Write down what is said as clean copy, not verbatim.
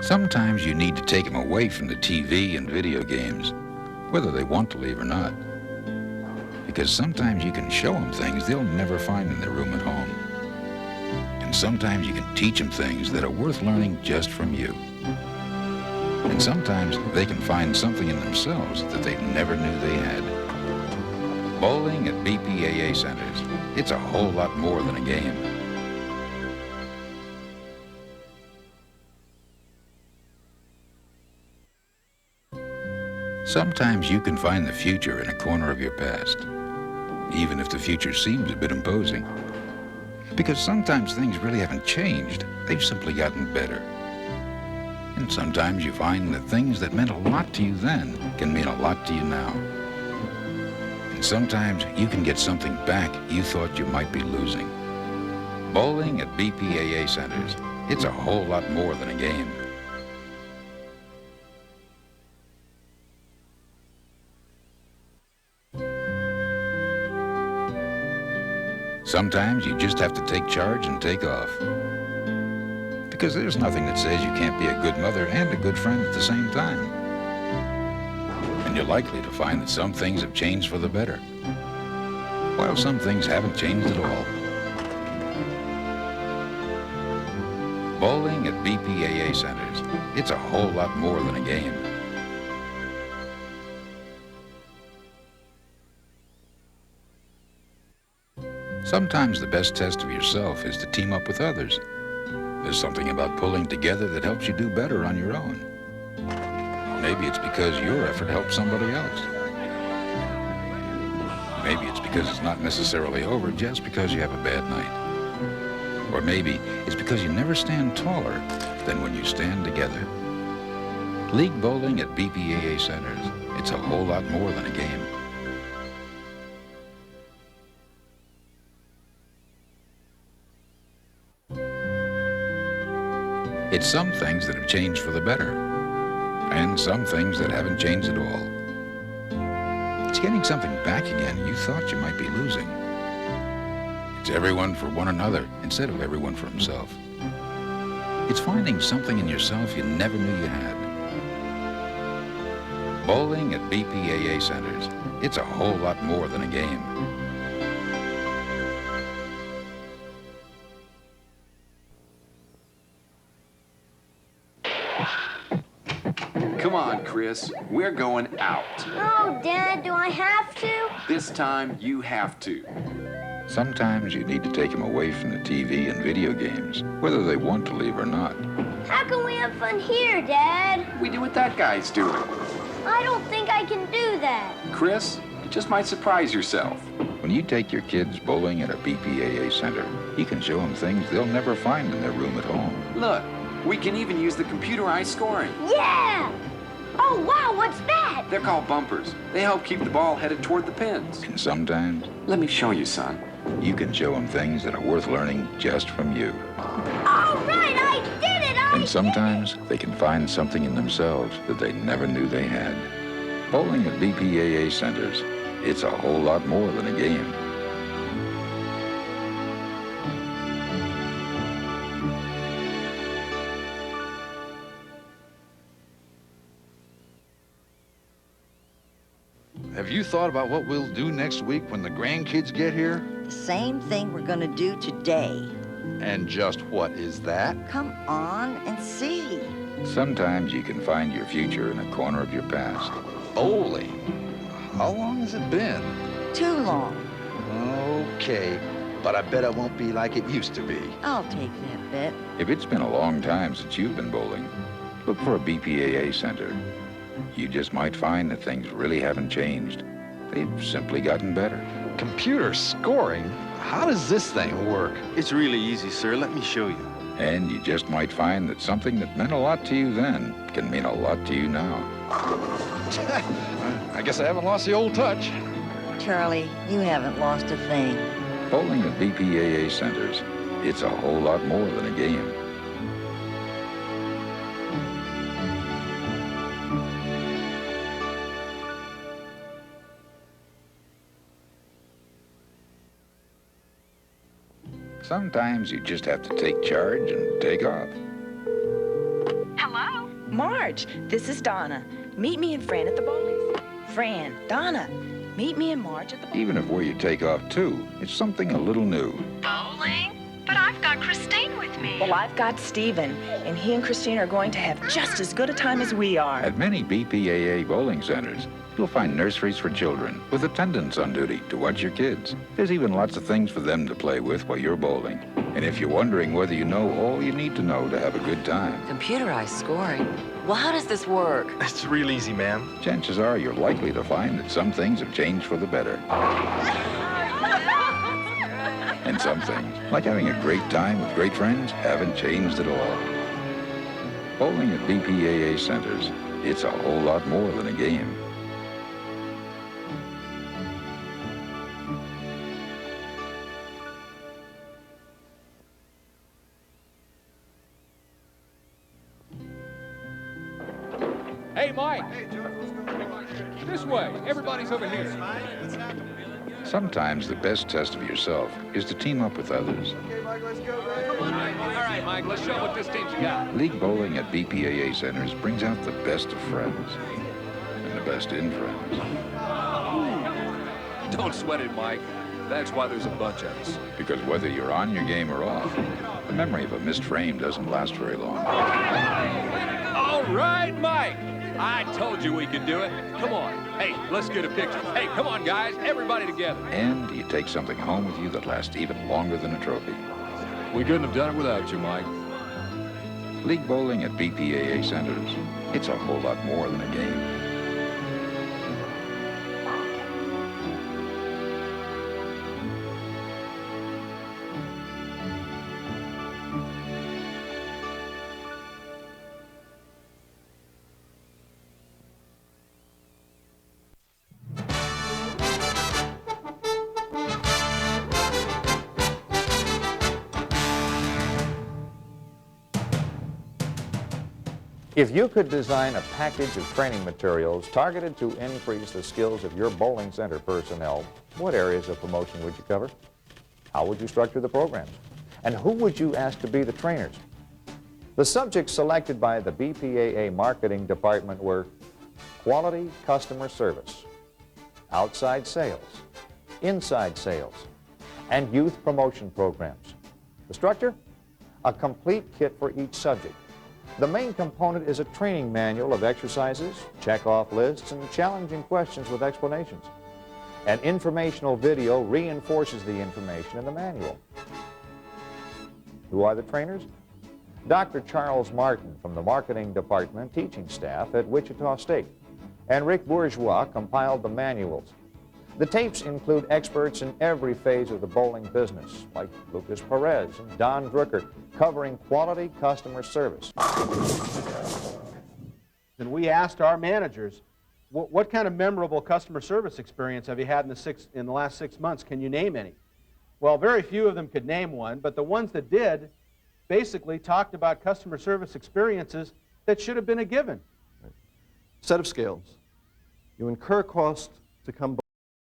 Sometimes you need to take them away from the TV and video games, whether they want to leave or not. Because sometimes you can show them things they'll never find in their room at home. And sometimes you can teach them things that are worth learning just from you. And sometimes they can find something in themselves that they never knew they had. Bowling at bpaa centers. It's a whole lot more than a game. Sometimes you can find the future in a corner of your past, even if the future seems a bit imposing. Because sometimes things really haven't changed, they've simply gotten better. And sometimes you find that things that meant a lot to you then can mean a lot to you now. And sometimes you can get something back you thought you might be losing. Bowling at bpaa centers, it's a whole lot more than a game. Sometimes you just have to take charge and take off. Because there's nothing that says you can't be a good mother and a good friend at the same time. And you're likely to find that some things have changed for the better, while some things haven't changed at all. Bowling at bpaa centers, it's a whole lot more than a game. Sometimes the best test of yourself is to team up with others. There's something about pulling together that helps you do better on your own. Maybe it's because your effort helps somebody else. Maybe it's because it's not necessarily over just because you have a bad night. Or maybe it's because you never stand taller than when you stand together. League bowling at bpaa centers, it's a whole lot more than a game. It's some things that have changed for the better, and some things that haven't changed at all. It's getting something back again you thought you might be losing. It's everyone for one another instead of everyone for himself. It's finding something in yourself you never knew you had. Bowling at bpaa centers, it's a whole lot more than a game. Come on, Chris. We're going out. Oh, Dad, do I have to? This time, you have to. Sometimes you need to take them away from the TV and video games, whether they want to leave or not. How can we have fun here, Dad? We do what that guy's doing. I don't think I can do that. Chris, you just might surprise yourself. When you take your kids bowling at a bpaa center, you can show them things they'll never find in their room at home. Look, we can even use the computerized scoring. Yeah! Oh, wow, what's that? They're called bumpers. They help keep the ball headed toward the pins. And sometimes Let me show you, son. you can show them things that are worth learning just from you. All right, I did it! And sometimes they can find something in themselves that they never knew they had. Bowling at bpaa centers, it's a whole lot more than a game. Have you thought about what we'll do next week when the grandkids get here? The same thing we're gonna do today. And just what is that? Come on and see. Sometimes you can find your future in a corner of your past. Bowling. How long has it been? Too long. Okay, but I bet it won't be like it used to be. I'll take that bet. If it's been a long time since you've been bowling, look for a bpaa center. You just might find that things really haven't changed. They've simply gotten better. Computer scoring? How does this thing work? It's really easy, sir. Let me show you. And you just might find that something that meant a lot to you then can mean a lot to you now. I guess I haven't lost the old touch. Charlie, you haven't lost a thing. Bowling at bpaa centers, it's a whole lot more than a game. Sometimes you just have to take charge and take off. Hello? Hello? Marge, this is Donna. Meet me and Fran at the bowling. Fran, Donna, meet me and Marge at the bowling. Even if where you take off to, it's something a little new. Bowling? But I've got Christine with me. Well, I've got Steven, and he and Christine are going to have just as good a time as we are. At many BPAA bowling centers, you'll find nurseries for children with attendants on duty to watch your kids. There's even lots of things for them to play with while you're bowling. And if you're wondering whether you know all you need to know to have a good time, Computerized scoring? Well, how does this work? It's real easy, ma'am. chances are you're likely to find that some things have changed for the better. And some things, like having a great time with great friends, haven't changed at all. Bowling at BPAA centers, it's a whole lot more than a game. Hey, Mike. Hey, George, what's going on? This way. Everybody's over here. Sometimes the best test of yourself is to team up with others. Okay, Mike, let's go, baby. All right, Mike, let's show what this team's got. League bowling at BPAA centers brings out the best of friends and the best in friends. Don't sweat it, Mike. That's why there's a bunch of us. Because whether you're on your game or off, the memory of a missed frame doesn't last very long. All right, Mike. I told you we could do it. Come on. Hey, let's get a picture. Hey, come on, guys. Everybody together. And you take something home with you that lasts even longer than a trophy. We couldn't have done it without you, Mike. League bowling at BPAA centers, it's a whole lot more than a game. If you could design a package of training materials targeted to increase the skills of your bowling center personnel, what areas of promotion would you cover? How would you structure the programs? And who would you ask to be the trainers? The subjects selected by the BPAA marketing department were quality customer service, outside sales, inside sales, and youth promotion programs. The structure? A complete kit for each subject. The main component is a training manual of exercises, check-off lists, and challenging questions with explanations. An informational video reinforces the information in the manual. Who are the trainers? Dr. Charles Martin from the marketing department teaching staff at Wichita State, and Rick Bourgeois compiled the manuals. The tapes include experts in every phase of the bowling business, like Lucas Perez and Don Drucker, covering quality customer service. And we asked our managers, what kind of memorable customer service experience have you had in the last 6 months? Can you name any? Well, very few of them could name one, but the ones that did basically talked about customer service experiences that should have been a given. Set of scales. You incur costs to come